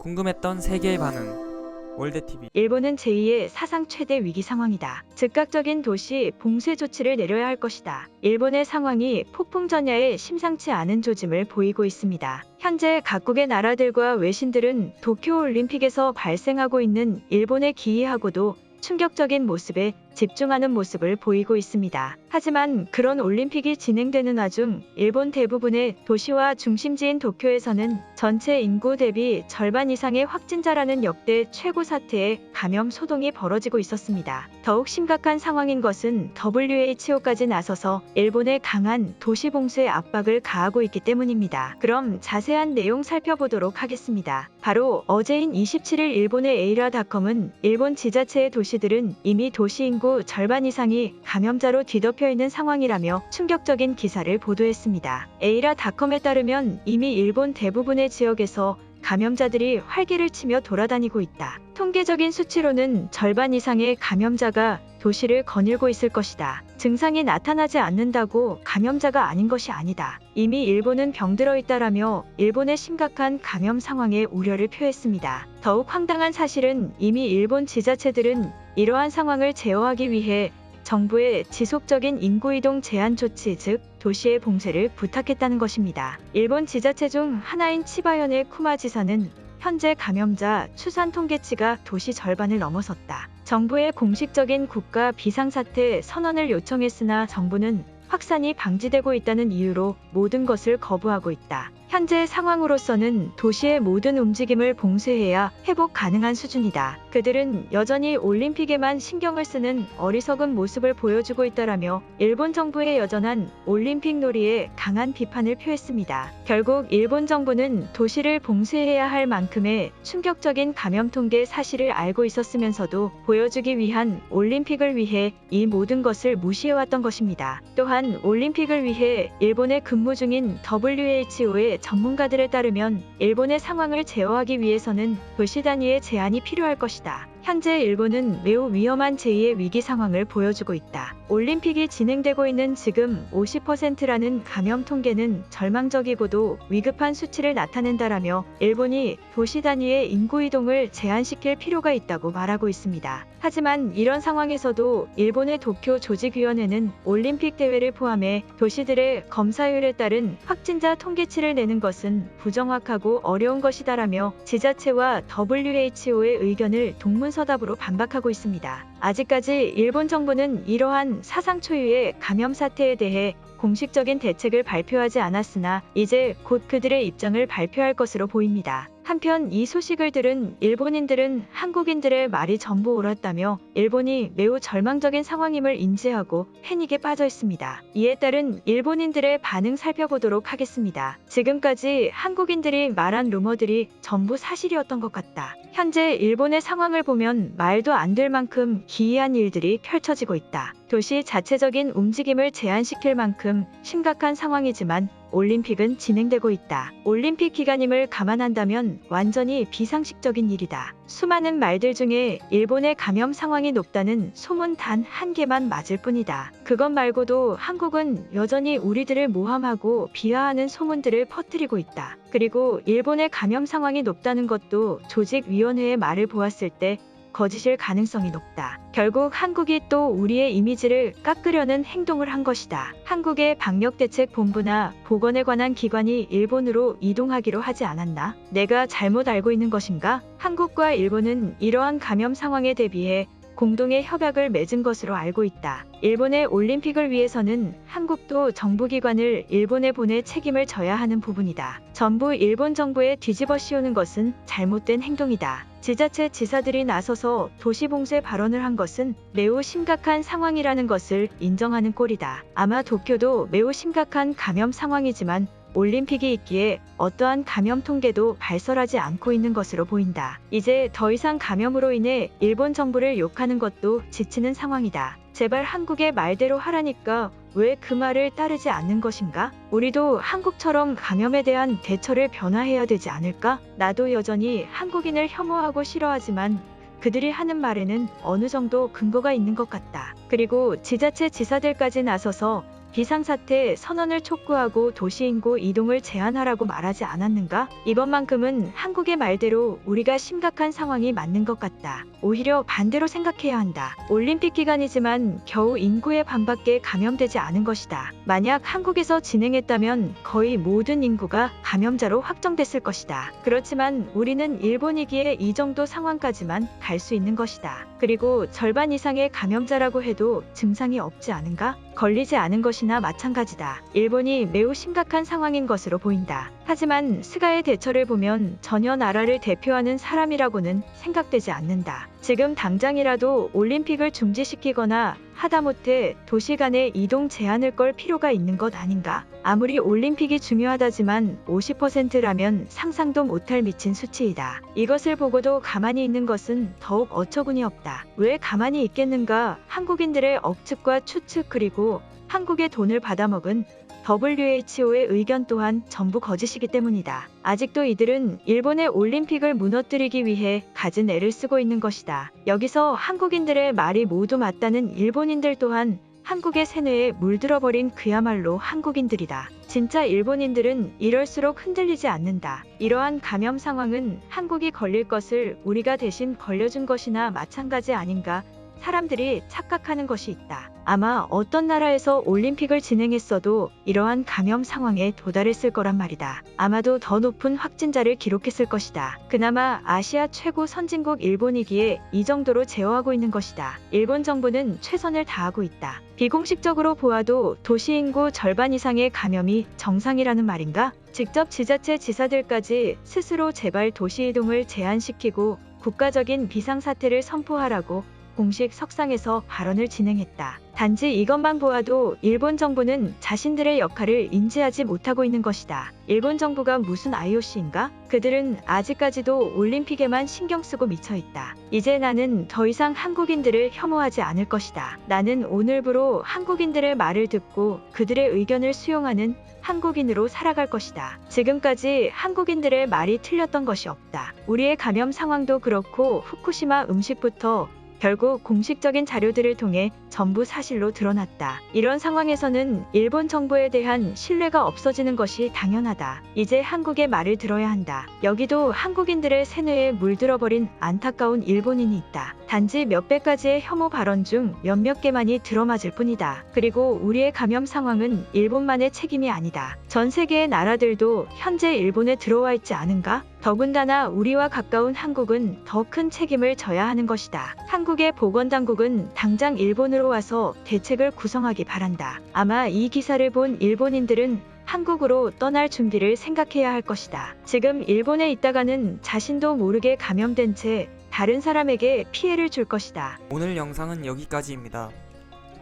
궁금했던 세계의 반응. 월드TV. 일본은 제2의 사상 최대 위기 상황이다. 즉각적인 도시 봉쇄 조치를 내려야 할 것이다. 일본의 상황이 폭풍 전야에 심상치 않은 조짐을 보이고 있습니다. 현재 각국의 나라들과 외신들은 도쿄올림픽에서 발생하고 있는 일본의 기이하고도 충격적인 모습에 집중하는 모습을 보이고 있습니다. 하지만 그런 올림픽이 진행되는 와중 일본 대부분의 도시와 중심지인 도쿄에서는 전체 인구 대비 절반 이상의 확진자라는 역대 최고 사태에 감염 소동이 벌어지고 있었습니다. 더욱 심각한 상황인 것은 WHO까지 나서서 일본에 강한 도시 봉쇄 압박을 가하고 있기 때문입니다. 그럼 자세한 내용 살펴보도록 하겠습니다. 바로 어제인 27일 일본의 에이라닷컴은 일본 지자체의 도시들은 이미 도시 인구 절반 이상이 감염자로 뒤덮여 있는 상황이라며 충격적인 기사를 보도했습니다. 에이라닷컴에 따르면 이미 일본 대부분의 지역에서 감염자들이 활개를 치며 돌아다니고 있다. 통계적인 수치로는 절반 이상의 감염자가 도시를 거닐고 있을 것이다. 증상이 나타나지 않는다고 감염자가 아닌 것이 아니다. 이미 일본은 병들어 있다라며 일본의 심각한 감염 상황에 우려를 표했습니다. 더욱 황당한 사실은 이미 일본 지자체들은 이러한 상황을 제어하기 위해 정부의 지속적인 인구이동 제한 조치, 즉 도시의 봉쇄를 부탁했다는 것입니다. 일본 지자체 중 하나인 치바현의 쿠마 지사는 현재 감염자 추산 통계치가 도시 절반을 넘어섰다. 정부의 공식적인 국가 비상사태 선언을 요청했으나 정부는 확산이 방지되고 있다는 이유로 모든 것을 거부하고 있다. 현재 상황으로서는 도시의 모든 움직임을 봉쇄해야 회복 가능한 수준이다. 그들은 여전히 올림픽에만 신경을 쓰는 어리석은 모습을 보여주고 있다라며 일본 정부의 여전한 올림픽 놀이에 강한 비판을 표했습니다. 결국 일본 정부는 도시를 봉쇄해야 할 만큼의 충격적인 감염 통계 사실을 알고 있었으면서도 보여주기 위한 올림픽을 위해 이 모든 것을 무시해왔던 것입니다. 또한 올림픽을 위해 일본에 근무 중인 WHO의 전문가들에 따르면 일본의 상황을 제어하기 위해서는 도시 단위의 제한이 필요할 것이다. 현재 일본은 매우 위험한 제2의 위기 상황을 보여주고 있다. 올림픽이 진행되고 있는 지금 50%라는 감염 통계는 절망적이고도 위급한 수치를 나타낸다라며 일본이 도시 단위의 인구 이동을 제한시킬 필요가 있다고 말하고 있습니다. 하지만 이런 상황에서도 일본의 도쿄 조직위원회는 올림픽 대회를 포함해 도시들의 검사율에 따른 확진자 통계치를 내는 것은 부정확하고 어려운 것이다라며 지자체와 WHO의 의견을 동문서답으로 반박하고 있습니다. 아직까지 일본 정부는 이러한 사상 초유의 감염 사태에 대해 공식적인 대책을 발표하지 않았으나 이제 곧 그들의 입장을 발표할 것으로 보입니다. 한편 이 소식을 들은 일본인들은 한국인들의 말이 전부 옳았다며 일본이 매우 절망적인 상황임을 인지하고 패닉에 빠져 있습니다. 이에 따른 일본인들의 반응 살펴보도록 하겠습니다. 지금까지 한국인들이 말한 루머들이 전부 사실이었던 것 같다. 현재 일본의 상황을 보면 말도 안 될 만큼 기이한 일들이 펼쳐지고 있다. 도시 자체적인 움직임을 제한시킬 만큼 심각한 상황이지만 올림픽은 진행되고 있다. 올림픽 기간임을 감안한다면 완전히 비상식적인 일이다. 수많은 말들 중에 일본의 감염 상황이 높다는 소문 단 한 개만 맞을 뿐이다. 그것 말고도 한국은 여전히 우리들을 모함하고 비하하는 소문들을 퍼뜨리고 있다. 그리고 일본의 감염 상황이 높다는 것도 조직위원회의 말을 보았을 때 거짓일 가능성이 높다. 결국 한국이 또 우리의 이미지를 깎으려는 행동을 한 것이다. 한국의 방역대책본부나 보건에 관한 기관이 일본으로 이동하기로 하지 않았나? 내가 잘못 알고 있는 것인가? 한국과 일본은 이러한 감염 상황에 대비해 공동의 협약을 맺은 것으로 알고 있다. 일본의 올림픽을 위해서는 한국도 정부기관을 일본에 보내 책임을 져야 하는 부분이다. 전부 일본 정부에 뒤집어 씌우는 것은 잘못된 행동이다. 지자체 지사들이 나서서 도시봉쇄 발언을 한 것은 매우 심각한 상황이라는 것을 인정하는 꼴이다. 아마 도쿄도 매우 심각한 감염 상황이지만 올림픽이 있기에 어떠한 감염 통계도 발설하지 않고 있는 것으로 보인다. 이제 더 이상 감염으로 인해 일본 정부를 욕하는 것도 지치는 상황이다. 제발 한국의 말대로 하라니까 왜 그 말을 따르지 않는 것인가? 우리도 한국처럼 감염에 대한 대처를 변화해야 되지 않을까? 나도 여전히 한국인을 혐오하고 싫어하지만 그들이 하는 말에는 어느 정도 근거가 있는 것 같다. 그리고 지자체 지사들까지 나서서 비상사태 선언을 촉구하고 도시 인구 이동을 제한하라고 말하지 않았는가? 이번만큼은 한국의 말대로 우리가 심각한 상황이 맞는 것 같다. 오히려 반대로 생각해야 한다. 올림픽 기간이지만 겨우 인구의 반밖에 감염되지 않은 것이다. 만약 한국에서 진행했다면 거의 모든 인구가 감염자로 확정됐을 것이다. 그렇지만 우리는 일본이기에 이 정도 상황까지만 갈 수 있는 것이다. 그리고 절반 이상의 감염자라고 해도 증상이 없지 않은가? 걸리지 않은 것이나 마찬가지다. 일본이 매우 심각한 상황인 것으로 보인다. 하지만 스가의 대처를 보면 전혀 나라를 대표하는 사람이라고는 생각되지 않는다. 지금 당장이라도 올림픽을 중지시키거나 하다못해 도시 간의 이동 제한을 걸 필요가 있는 것 아닌가? 아무리 올림픽이 중요하다지만 50%라면 상상도 못할 미친 수치이다. 이것을 보고도 가만히 있는 것은 더욱 어처구니 없다. 왜 가만히 있겠는가? 한국인들의 억측과 추측 그리고 한국의 돈을 받아먹은 WHO의 의견 또한 전부 거짓이기 때문이다. 아직도 이들은 일본의 올림픽을 무너뜨리기 위해 갖은 애를 쓰고 있는 것이다. 여기서 한국인들의 말이 모두 맞다는 일본인들 또한 한국의 세뇌에 물들어버린 그야말로 한국인들이다. 진짜 일본인들은 이럴수록 흔들리지 않는다. 이러한 감염 상황은 한국이 걸릴 것을 우리가 대신 걸려준 것이나 마찬가지 아닌가? 사람들이 착각하는 것이 있다. 아마 어떤 나라에서 올림픽을 진행했어도 이러한 감염 상황에 도달했을 거란 말이다. 아마도 더 높은 확진자를 기록했을 것이다. 그나마 아시아 최고 선진국 일본이기에 이 정도로 제어하고 있는 것이다. 일본 정부는 최선을 다하고 있다. 비공식적으로 보아도 도시 인구 절반 이상의 감염이 정상이라는 말인가? 직접 지자체 지사들까지 스스로 제발 도시 이동을 제한시키고 국가적인 비상사태를 선포하라고 공식 석상에서 발언을 진행했다. 단지 이것만 보아도 일본 정부는 자신들의 역할을 인지하지 못하고 있는 것이다. 일본 정부가 무슨 IOC인가? 그들은 아직까지도 올림픽에만 신경 쓰고 미쳐 있다. 이제 나는 더 이상 한국인들을 혐오하지 않을 것이다. 나는 오늘부로 한국인들의 말을 듣고 그들의 의견을 수용하는 한국인으로 살아갈 것이다. 지금까지 한국인들의 말이 틀렸던 것이 없다. 우리의 감염 상황도 그렇고 후쿠시마 음식부터 결국 공식적인 자료들을 통해 전부 사실로 드러났다. 이런 상황에서는 일본 정부에 대한 신뢰가 없어지는 것이 당연하다. 이제 한국의 말을 들어야 한다. 여기도 한국인들의 세뇌에 물들어버린 안타까운 일본인이 있다. 단지 몇백 가지의 혐오 발언 중 몇몇 개만이 들어맞을 뿐이다. 그리고 우리의 감염 상황은 일본만의 책임이 아니다. 전 세계의 나라들도 현재 일본에 들어와 있지 않은가? 더군다나 우리와 가까운 한국은 더 큰 책임을 져야 하는 것이다. 한국의 보건당국은 당장 일본으로 와서 대책을 구성하기 바란다. 아마 이 기사를 본 일본인들은 한국으로 떠날 준비를 생각해야 할 것이다. 지금 일본에 있다가는 자신도 모르게 감염된 채 다른 사람에게 피해를 줄 것이다. 오늘 영상은 여기까지입니다.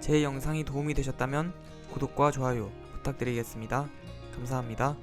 제 영상이 도움이 되셨다면 구독과 좋아요 부탁드리겠습니다. 감사합니다.